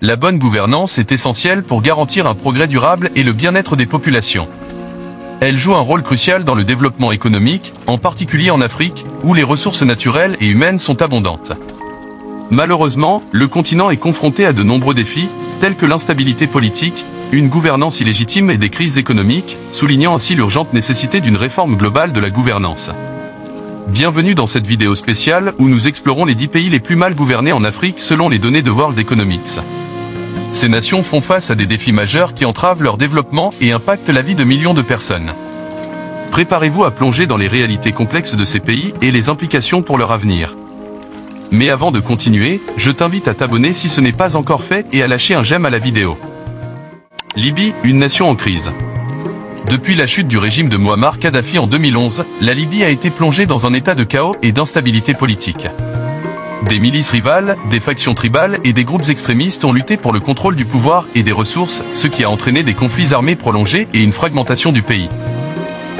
La bonne gouvernance est essentielle pour garantir un progrès durable et le bien-être des populations. Elle joue un rôle crucial dans le développement économique, en particulier en Afrique, où les ressources naturelles et humaines sont abondantes. Malheureusement, le continent est confronté à de nombreux défis, tels que l'instabilité politique, une gouvernance illégitime et des crises économiques, soulignant ainsi l'urgente nécessité d'une réforme globale de la gouvernance. Bienvenue dans cette vidéo spéciale où nous explorons les 10 pays les plus mal gouvernés en Afrique selon les données de World Economics. Ces nations font face à des défis majeurs qui entravent leur développement et impactent la vie de millions de personnes. Préparez-vous à plonger dans les réalités complexes de ces pays et les implications pour leur avenir. Mais avant de continuer, je t'invite à t'abonner si ce n'est pas encore fait et à lâcher un j'aime à la vidéo. Libye, une nation en crise. Depuis la chute du régime de Mouammar Kadhafi en 2011, la Libye a été plongée dans un état de chaos et d'instabilité politique. Des milices rivales, des factions tribales et des groupes extrémistes ont lutté pour le contrôle du pouvoir et des ressources, ce qui a entraîné des conflits armés prolongés et une fragmentation du pays.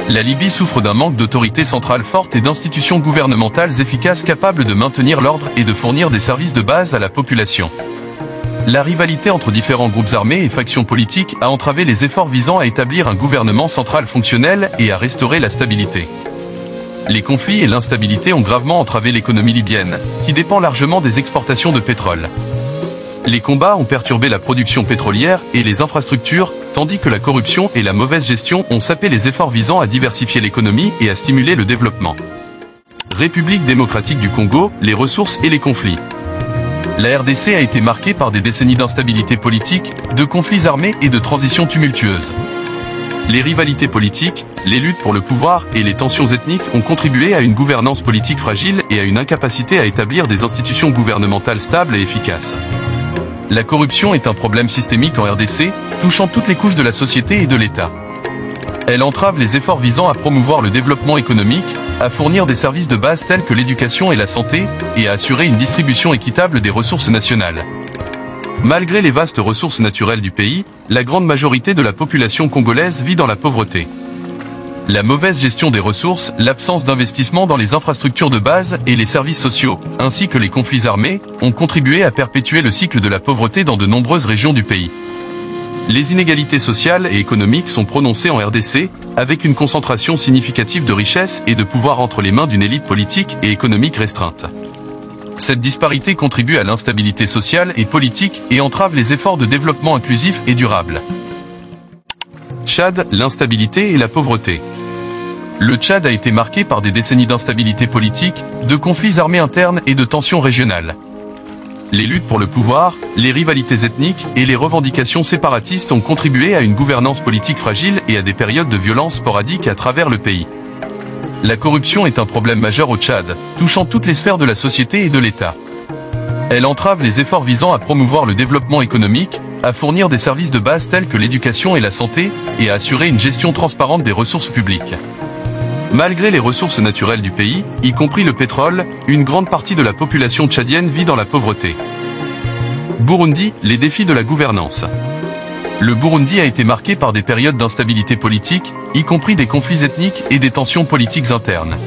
La Libye souffre d'un manque d'autorité centrale forte et d'institutions gouvernementales efficaces capables de maintenir l'ordre et de fournir des services de base à la population. La rivalité entre différents groupes armés et factions politiques a entravé les efforts visant à établir un gouvernement central fonctionnel et à restaurer la stabilité. Les conflits et l'instabilité ont gravement entravé l'économie libyenne, qui dépend largement des exportations de pétrole. Les combats ont perturbé la production pétrolière et les infrastructures, tandis que la corruption et la mauvaise gestion ont sapé les efforts visant à diversifier l'économie et à stimuler le développement. République démocratique du Congo, les ressources et les conflits. La RDC a été marquée par des décennies d'instabilité politique, de conflits armés et de transitions tumultueuses. Les rivalités politiques, les luttes pour le pouvoir et les tensions ethniques ont contribué à une gouvernance politique fragile et à une incapacité à établir des institutions gouvernementales stables et efficaces. La corruption est un problème systémique en RDC, touchant toutes les couches de la société et de l'État. Elle entrave les efforts visant à promouvoir le développement économique, à fournir des services de base tels que l'éducation et la santé, et à assurer une distribution équitable des ressources nationales. Malgré les vastes ressources naturelles du pays, la grande majorité de la population congolaise vit dans la pauvreté. La mauvaise gestion des ressources, l'absence d'investissement dans les infrastructures de base et les services sociaux, ainsi que les conflits armés, ont contribué à perpétuer le cycle de la pauvreté dans de nombreuses régions du pays. Les inégalités sociales et économiques sont prononcées en RDC, avec une concentration significative de richesses et de pouvoir entre les mains d'une élite politique et économique restreinte. Cette disparité contribue à l'instabilité sociale et politique et entrave les efforts de développement inclusif et durable. Tchad, l'instabilité et la pauvreté. Le Tchad a été marqué par des décennies d'instabilité politique, de conflits armés internes et de tensions régionales. Les luttes pour le pouvoir, les rivalités ethniques et les revendications séparatistes ont contribué à une gouvernance politique fragile et à des périodes de violence sporadiques à travers le pays. La corruption est un problème majeur au Tchad, touchant toutes les sphères de la société et de l'État. Elle entrave les efforts visant à promouvoir le développement économique, à fournir des services de base tels que l'éducation et la santé, et à assurer une gestion transparente des ressources publiques. Malgré les ressources naturelles du pays, y compris le pétrole, une grande partie de la population tchadienne vit dans la pauvreté. Burundi, les défis de la gouvernance. Le Burundi a été marqué par des périodes d'instabilité politique, y compris des conflits ethniques et des tensions politiques internes.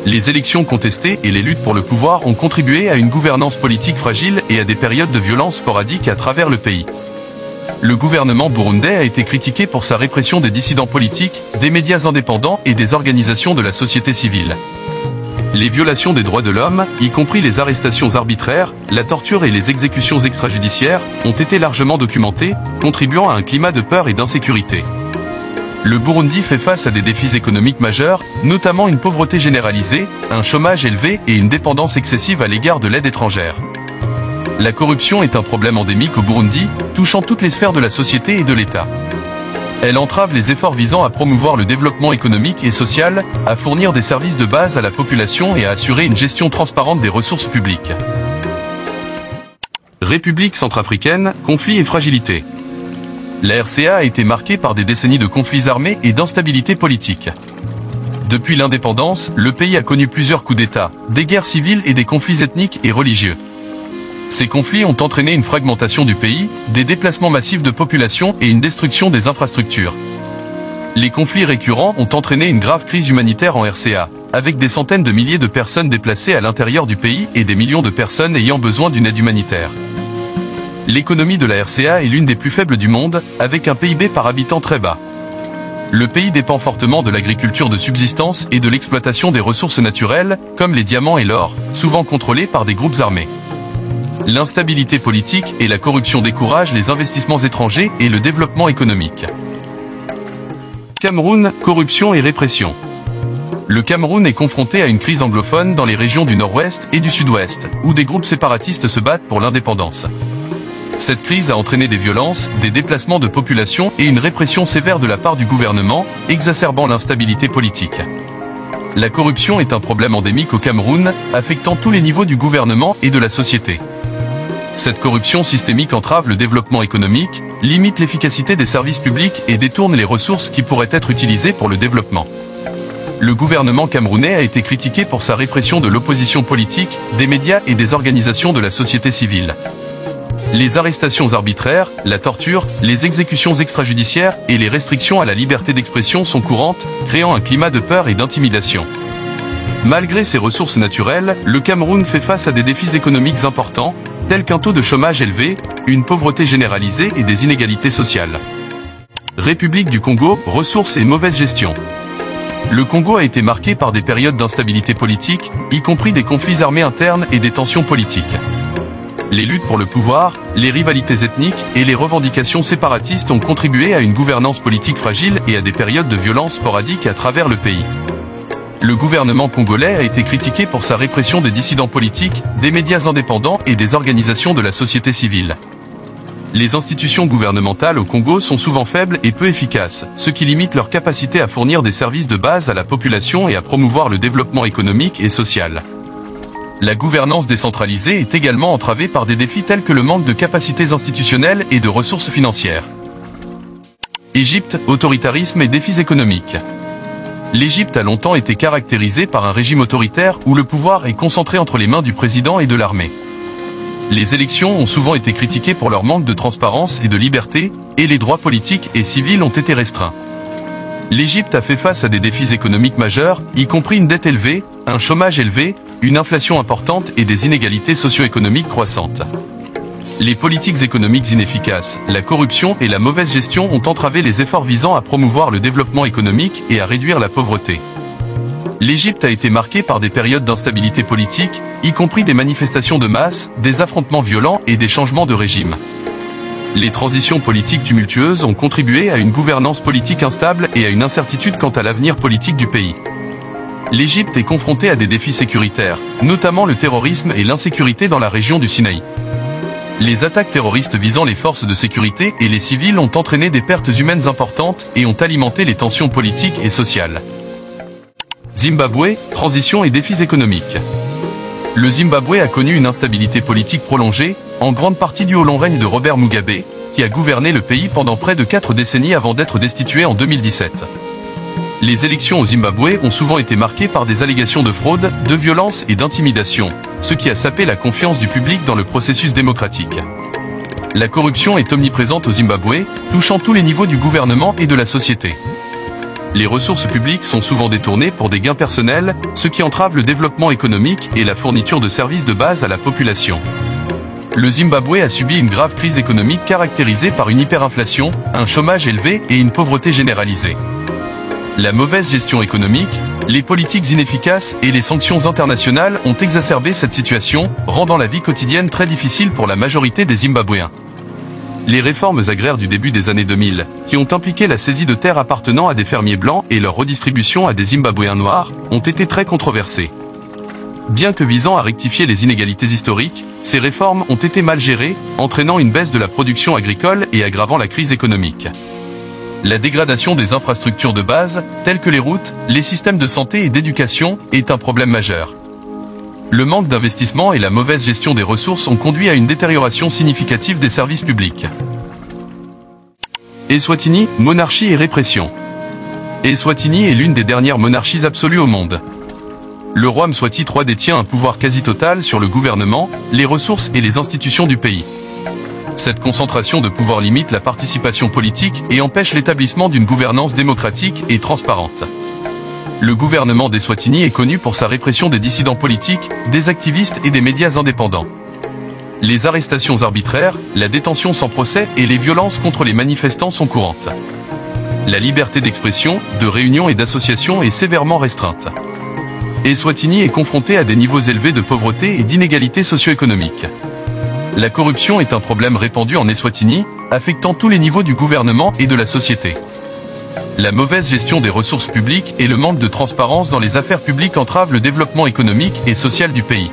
Les élections contestées et les luttes pour le pouvoir ont contribué à une gouvernance politique fragile et à des périodes de violence sporadiques à travers le pays. Le gouvernement burundais a été critiqué pour sa répression des dissidents politiques, des médias indépendants et des organisations de la société civile. Les violations des droits de l'homme, y compris les arrestations arbitraires, la torture et les exécutions extrajudiciaires, ont été largement documentées, contribuant à un climat de peur et d'insécurité. Le Burundi fait face à des défis économiques majeurs, notamment une pauvreté généralisée, un chômage élevé et une dépendance excessive à l'égard de l'aide étrangère. La corruption est un problème endémique au Burundi, touchant toutes les sphères de la société et de l'État. Elle entrave les efforts visant à promouvoir le développement économique et social, à fournir des services de base à la population et à assurer une gestion transparente des ressources publiques. République centrafricaine, conflits et fragilité. La RCA a été marquée par des décennies de conflits armés et d'instabilité politique. Depuis l'indépendance, le pays a connu plusieurs coups d'État, des guerres civiles et des conflits ethniques et religieux. Ces conflits ont entraîné une fragmentation du pays, des déplacements massifs de population et une destruction des infrastructures. Les conflits récurrents ont entraîné une grave crise humanitaire en RCA, avec des centaines de milliers de personnes déplacées à l'intérieur du pays et des millions de personnes ayant besoin d'une aide humanitaire. L'économie de la RCA est l'une des plus faibles du monde, avec un PIB par habitant très bas. Le pays dépend fortement de l'agriculture de subsistance et de l'exploitation des ressources naturelles, comme les diamants et l'or, souvent contrôlés par des groupes armés. L'instabilité politique et la corruption découragent les investissements étrangers et le développement économique. Cameroun, corruption et répression. Le Cameroun est confronté à une crise anglophone dans les régions du nord-ouest et du sud-ouest, où des groupes séparatistes se battent pour l'indépendance. Cette crise a entraîné des violences, des déplacements de population et une répression sévère de la part du gouvernement, exacerbant l'instabilité politique. La corruption est un problème endémique au Cameroun, affectant tous les niveaux du gouvernement et de la société. Cette corruption systémique entrave le développement économique, limite l'efficacité des services publics et détourne les ressources qui pourraient être utilisées pour le développement. Le gouvernement camerounais a été critiqué pour sa répression de l'opposition politique, des médias et des organisations de la société civile. Les arrestations arbitraires, la torture, les exécutions extrajudiciaires et les restrictions à la liberté d'expression sont courantes, créant un climat de peur et d'intimidation. Malgré ses ressources naturelles, le Cameroun fait face à des défis économiques importants, tels qu'un taux de chômage élevé, une pauvreté généralisée et des inégalités sociales. République du Congo, ressources et mauvaise gestion. Le Congo a été marqué par des périodes d'instabilité politique, y compris des conflits armés internes et des tensions politiques. Les luttes pour le pouvoir, les rivalités ethniques et les revendications séparatistes ont contribué à une gouvernance politique fragile et à des périodes de violence sporadiques à travers le pays. Le gouvernement congolais a été critiqué pour sa répression des dissidents politiques, des médias indépendants et des organisations de la société civile. Les institutions gouvernementales au Congo sont souvent faibles et peu efficaces, ce qui limite leur capacité à fournir des services de base à la population et à promouvoir le développement économique et social. La gouvernance décentralisée est également entravée par des défis tels que le manque de capacités institutionnelles et de ressources financières. Égypte, autoritarisme et défis économiques. L'Égypte a longtemps été caractérisée par un régime autoritaire où le pouvoir est concentré entre les mains du président et de l'armée. Les élections ont souvent été critiquées pour leur manque de transparence et de liberté, et les droits politiques et civils ont été restreints. L'Égypte a fait face à des défis économiques majeurs, y compris une dette élevée, un chômage élevé, une inflation importante et des inégalités socio-économiques croissantes. Les politiques économiques inefficaces, la corruption et la mauvaise gestion ont entravé les efforts visant à promouvoir le développement économique et à réduire la pauvreté. L'Égypte a été marquée par des périodes d'instabilité politique, y compris des manifestations de masse, des affrontements violents et des changements de régime. Les transitions politiques tumultueuses ont contribué à une gouvernance politique instable et à une incertitude quant à l'avenir politique du pays. L'Égypte est confrontée à des défis sécuritaires, notamment le terrorisme et l'insécurité dans la région du Sinaï. Les attaques terroristes visant les forces de sécurité et les civils ont entraîné des pertes humaines importantes et ont alimenté les tensions politiques et sociales. Zimbabwe, transition et défis économiques. Le Zimbabwe a connu une instabilité politique prolongée, en grande partie due au long règne de Robert Mugabe, qui a gouverné le pays pendant près de 4 décennies avant d'être destitué en 2017. Les élections au Zimbabwe ont souvent été marquées par des allégations de fraude, de violence et d'intimidation, ce qui a sapé la confiance du public dans le processus démocratique. La corruption est omniprésente au Zimbabwe, touchant tous les niveaux du gouvernement et de la société. Les ressources publiques sont souvent détournées pour des gains personnels, ce qui entrave le développement économique et la fourniture de services de base à la population. Le Zimbabwe a subi une grave crise économique caractérisée par une hyperinflation, un chômage élevé et une pauvreté généralisée. La mauvaise gestion économique, les politiques inefficaces et les sanctions internationales ont exacerbé cette situation, rendant la vie quotidienne très difficile pour la majorité des Zimbabwéens. Les réformes agraires du début des années 2000, qui ont impliqué la saisie de terres appartenant à des fermiers blancs et leur redistribution à des Zimbabwéens noirs, ont été très controversées. Bien que visant à rectifier les inégalités historiques, ces réformes ont été mal gérées, entraînant une baisse de la production agricole et aggravant la crise économique. La dégradation des infrastructures de base, telles que les routes, les systèmes de santé et d'éducation, est un problème majeur. Le manque d'investissement et la mauvaise gestion des ressources ont conduit à une détérioration significative des services publics. Eswatini, monarchie et répression. Eswatini est l'une des dernières monarchies absolues au monde. Le roi Mswati III détient un pouvoir quasi total sur le gouvernement, les ressources et les institutions du pays. Cette concentration de pouvoir limite la participation politique et empêche l'établissement d'une gouvernance démocratique et transparente. Le gouvernement d'Eswatini est connu pour sa répression des dissidents politiques, des activistes et des médias indépendants. Les arrestations arbitraires, la détention sans procès et les violences contre les manifestants sont courantes. La liberté d'expression, de réunion et d'association est sévèrement restreinte. Eswatini est confronté à des niveaux élevés de pauvreté et d'inégalité socio-économique. La corruption est un problème répandu en Eswatini, affectant tous les niveaux du gouvernement et de la société. La mauvaise gestion des ressources publiques et le manque de transparence dans les affaires publiques entravent le développement économique et social du pays.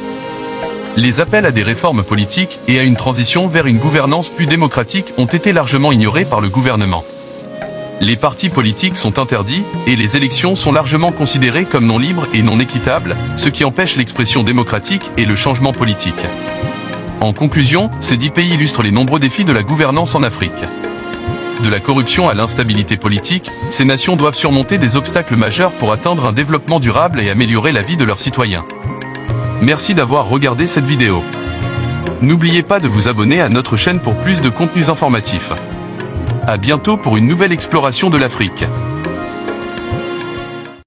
Les appels à des réformes politiques et à une transition vers une gouvernance plus démocratique ont été largement ignorés par le gouvernement. Les partis politiques sont interdits et les élections sont largement considérées comme non libres et non équitables, ce qui empêche l'expression démocratique et le changement politique. En conclusion, ces 10 pays illustrent les nombreux défis de la gouvernance en Afrique. De la corruption à l'instabilité politique, ces nations doivent surmonter des obstacles majeurs pour atteindre un développement durable et améliorer la vie de leurs citoyens. Merci d'avoir regardé cette vidéo. N'oubliez pas de vous abonner à notre chaîne pour plus de contenus informatifs. À bientôt pour une nouvelle exploration de l'Afrique.